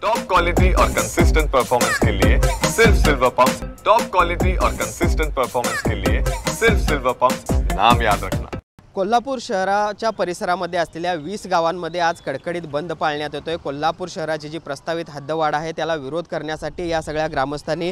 Top quality और consistent performance के लिए सिर्फ सिल्वर पंप्स। टॉप क्वालिटी और कंसिस्टेंट परफॉर्मेंस के लिए सिर्फ सिल्वर पंप्स, नाम याद रखना। कोल्हापूर शहराच्या परिसरामध्ये असलेल्या 20 गावांमध्ये आज कडकडीत बंद पाळण्यात येतोय। कोल्हापूर शहराची जी प्रस्तावित हद्दवाढ आहे त्याला विरोध करण्यासाठी या सगळ्या ग्रामस्थांनी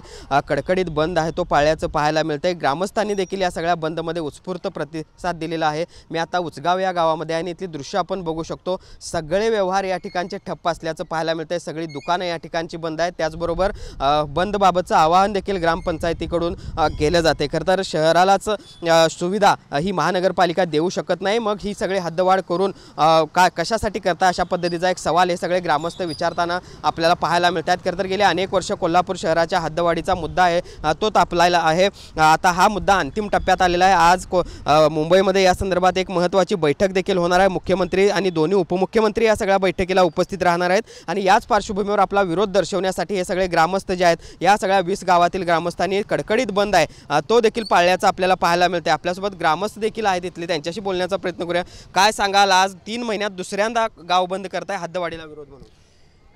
कडकडीत बंद आहे तो पाळल्याचं पाहायला मिळतंय। ग्रामस्थांनी देखील या सगळ्या बंदमध्ये उत्स्फूर्त प्रतिसाद दिलेला आहे। मी आता उचगाव या गावामध्ये आहे आणि इथली दृश्य आपण बघू शकतो। सगळे व्यवहार या ठिकाणचे ठप्प असल्याचं पाहायला मिळतंय। सगळी दुकानं या ठिकाणची बंद आहेत। त्याचबरोबर बंदबाबतचं आवाहन देखील ग्रामपंचायतीकडून केलं जाते। खरं तर शहरालाच सुविधा ही महानगरपालिका देऊ शकत नाही, मग ही सगळे हद्दवाढ करून कशासाठी करता अशा पद्धतीचा एक सवाल हे सगळे ग्रामस्थ विचारताना आपल्याला पाहायला मिळतात। खरं तर गेले अनेक वर्ष कोल्हापूर शहराच्या हद्दवाढीचा मुद्दा आहे तो तापलेला आहे। आता हा मुद्दा अंतिम टप्प्यात आलेला आहे। आज मुंबईमध्ये या संदर्भात एक महत्त्वाची बैठक देखील होणार आहे। मुख्यमंत्री आणि दोन्ही उपमुख्यमंत्री या सगळ्या बैठकीला उपस्थित राहणार आहेत आणि याच पार्श्वभूमीवर आपला विरोध दर्शवण्यासाठी हे सगळे ग्रामस्थ जे आहेत या सगळ्या 20 गावातील ग्रामस्थांनी कडकडीत बंद आहे तो देखील पाळल्याचं आपल्याला पाहायला मिळते। आपल्यासोबत ग्रामस्थ देखील आहेत तिथले, त्यांच्याशी बोलण्याचा प्रयत्न करूया। काय सांगाल, आज 3 महिन्यात दुसऱ्यांदा गाव बंद करताय हद्दवाढीला विरोध म्हणून?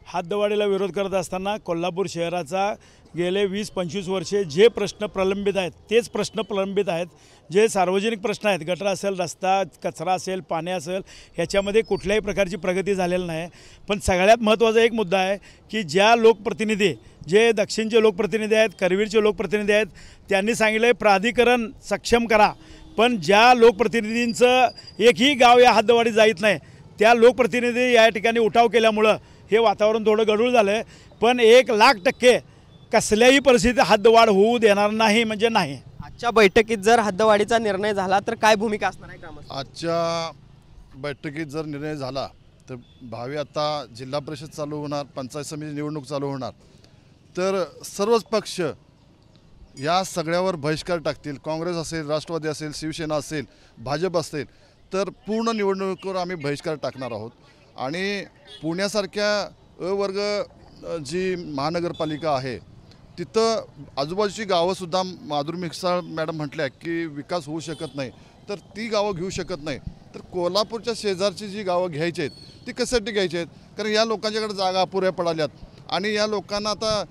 हद्दवाढीला विरोध करत असताना कोल्हापूर शहराचा गेले 20-25 वर्षे जे प्रश्न प्रलंबित आहेत तेच प्रश्न प्रलंबित आहेत। जे सार्वजनिक प्रश्न आहेत, गटर असेल, रस्ता, कचरा असेल, पाणी असेल, ह्याच्यामध्ये कुठल्याही प्रकारची प्रगती झालेली नाही। पण सगळ्यात महत्त्वाचा एक मुद्दा आहे की ज्या लोकप्रतिनिधी, जे दक्षिणचे लोकप्रतिनिधी आहेत, करवीरचे लोकप्रतिनिधी आहेत, त्यांनी सांगितलं प्राधिकरण सक्षम करा, पण ज्या लोकप्रतिनिधींचं एकही गाव या हद्दवाढीत जात नाही त्या लोकप्रतिनिधी या ठिकाणी उठाव केल्यामुळं हे वातावरण थोडं गढूळ झालं आहे। पण 1,00,000% कसल्याही परिस्थितीत हद्दवाढ होऊ देणार नाही म्हणजे नाही। आजच्या बैठकीत जर हद्दवाढीचा निर्णय झाला तर काय भूमिका असणार आहे ग्रामस्थ? आजच्या बैठकीत जर निर्णय झाला तर भावी आता जिल्हा परिषद चालू होणार, पंचायत समिती निवडणूक चालू होणार, तर सर्वच पक्ष या सगळ्यावर बहिष्कार टाकतील। काँग्रेस असेल, राष्ट्रवादी असेल, शिवसेना असेल, भाजप असेल, तर पूर्ण निवडणुकीवर आम्ही बहिष्कार टाकणार आहोत। आणि पुण्यासारख्या अवर्ग जी महानगरपालिका आहे तिथं आजूबाजूची गावंसुद्धा माधुरी मिसाळ मॅडम म्हटल्या की विकास होऊ शकत नाही, तर ती गावं घेऊ शकत नाही, तर कोल्हापूरच्या शेजारची जी गावं घ्यायची आहेत ती कशासाठी घ्यायची आहेत? कारण या लोकांच्याकडे जागा अपुऱ्या पडाल्यात आणि या लोकांना आता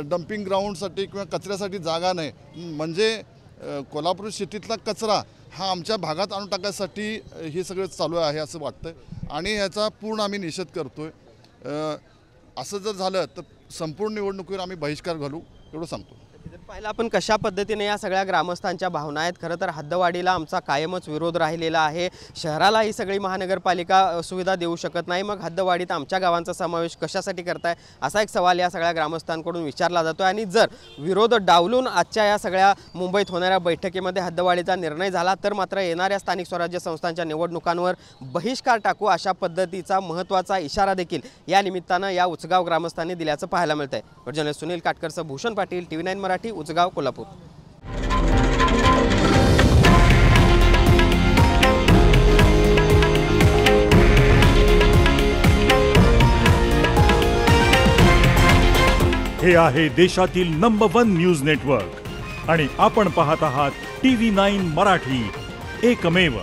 डम्पिंग ग्राउंडसाठी किंवा कचऱ्यासाठी जागा नाही, म्हणजे कोल्हापूर सिटीतला कचरा हा आमच्या भागात आणून टाकायसाठी हे सगळं चालू आहे असं वाटतं आणि ह्याचा पूर्ण आम्ही निषेध करतोय। असं जर झालं तर संपूर्ण निवडणुकीवर आम्ही बहिष्कार घालू एवढं सांगतो। पाहिलं आपण कशा पद्धतीने या सगळ्या ग्रामस्थांच्या भावना आहेत। खरं तर हद्दवाढीला आमचा कायमच विरोध राहिलेला आहे। शहराला ही सगळी महानगरपालिका सुविधा देऊ शकत नाही, मग हद्दवाढीत आमच्या गावांचा समावेश कशासाठी करताय असा एक सवाल या सगळ्या ग्रामस्थांकडून विचारला जातो। आणि जर विरोध डावलून आजच्या या सगळ्या मुंबईत होणाऱ्या बैठकीमध्ये हद्दवाढीचा निर्णय झाला तर मात्र येणाऱ्या स्थानिक स्वराज्य संस्थांच्या निवडणुकांवर बहिष्कार टाकू अशा पद्धतीचा महत्त्वाचा इशारा देखील या निमित्तानं या उचगाव ग्रामस्थांनी दिल्याचं पाहायला मिळतंय। जर्नलिस्ट सुनील काटकरसह भूषण पाटील, TV9 मराठी, उचगाव, कोल्हापूर। हे आहे देशातील नंबर 1 न्यूज नेटवर्क आणि आपण पाहत आहात TV9 मराठी, एकमेव।